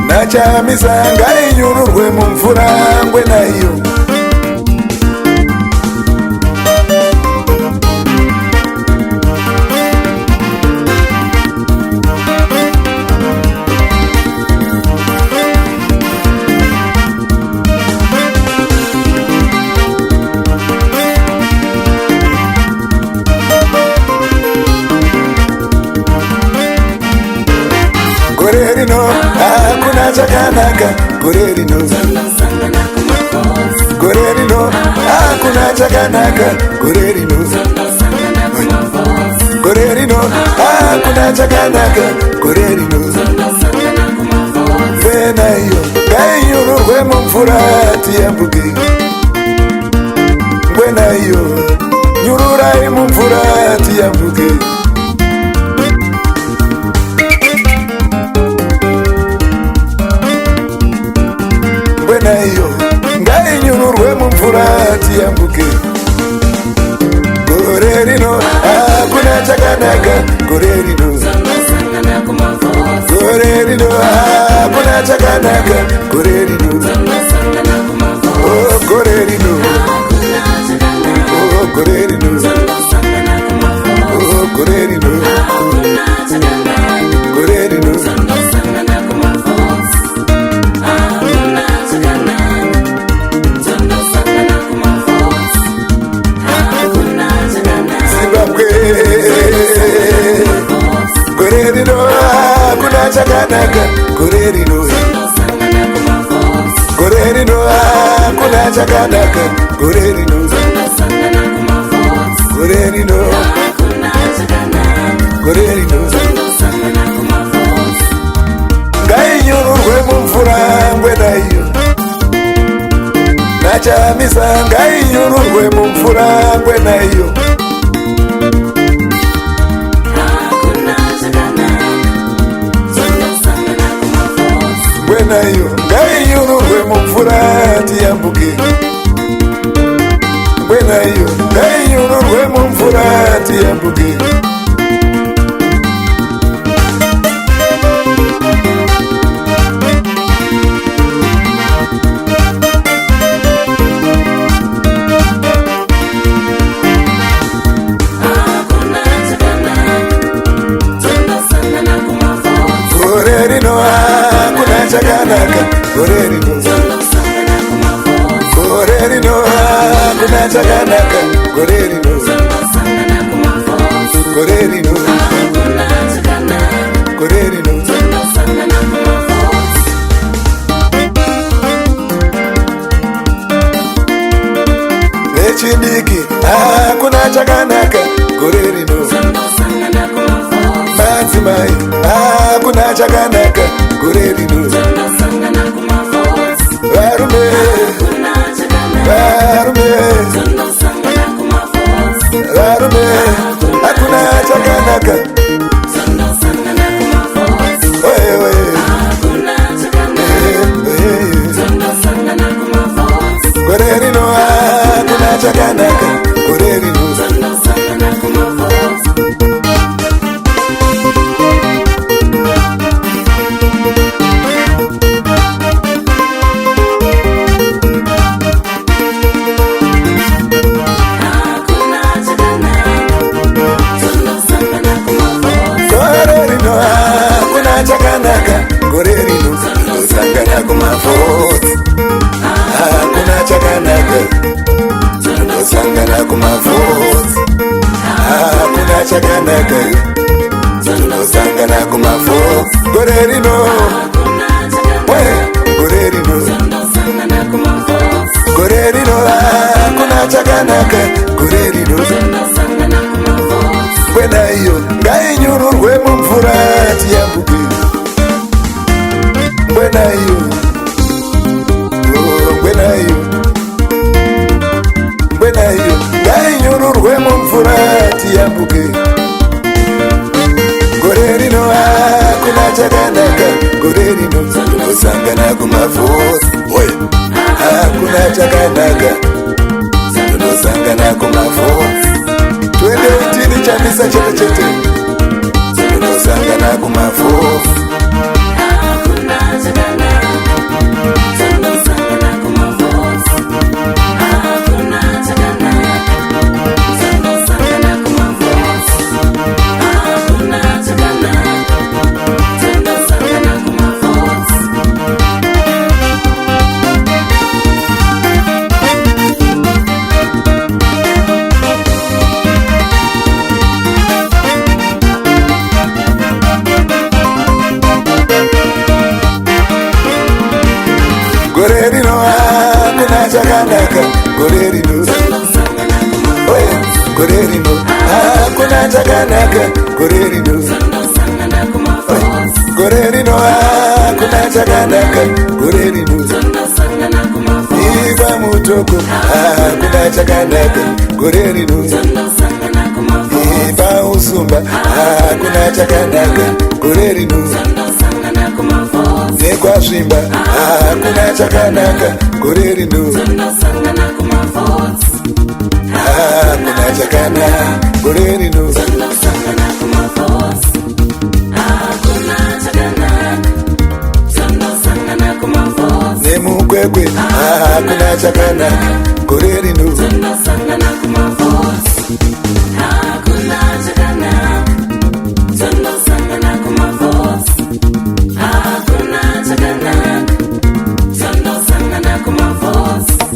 Nachamisa ngainyururwe mu mvura ngwe nayo Gorerino hakuna chakanaka Gorerino Gorerino hakuna chakanaka Gorerino Gorerino hakuna chakanaka Gorerino Ngwenayo ngainyururwe mu mvura tiyambuke Ngwenayo nyururai mu mvura tiyambuke Ngwenayo ngainyururwe mu mvura tiyambuke Gorerino hakuna chakanaka Gorerino Gorerino hakuna chakanaka Gorerino Oh Gorerino Oh Gorerino Oh Gorerino Gorerino Gorerino hakuna chakanaka Gorerino Gorerino hakuna chakanaka Gorerino Gorerino Gorerino ngainyururwe mu mvura ngwenayo Nachamisa ngainyururwe mu mvura ngwenayo Ngwenayo ngainyururwe mu mvura tiyambuke Ngwenayo ngainyururwe mu mvura tiyambuke Gorerino hakuna chakanaka Gorerino Gorerino hakuna chakanaka Gorerino Gorerino Gorerino Vechidiki hakuna chakanaka Gorerino Madzimai hakuna chakanaka Gorerino Varume Varume Varume hakuna chakanaka Oye oye Gorerino hakuna chakanaka Gorerino chakanaka Gorerino sangana kumafoti hakuna chakanaka sangana kumafoti hakuna chakanaka sangana kumafoti Gorerino we Gorerino chakanaka gore rino ngwena iyo ngainyururwe mumvura tiyambuke ngwena iyo ngwena iyo ngwena iyo ngainyururwe mumvura tiyambuke gore rino hakuna chakanaka gore rino tinosangana kumavhotsi hakuna chakanaka tinosangana kumavhotsi 2018 chamisa chete chete tinosangana kumavhotsi gore rino hakuna chakanaka gore rino gore rino hakuna chakanaka gore rino gore rino hakuna chakanaka gore rino iva mutoko hakuna chakanaka gore rino iva usumba hakuna chakanaka gore rino nekwasvimba hakuna chakanaka gore rino hakuna chakanaka gore rino nemukwekwe hakuna chakanaka gore rino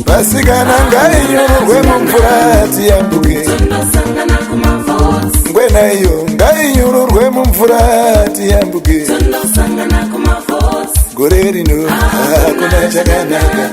vasikana ngainyururwe mumvura tiyambuke ngwena iyo ngainyururwe mumvura tiyambuke gore rino hakuna chakanaka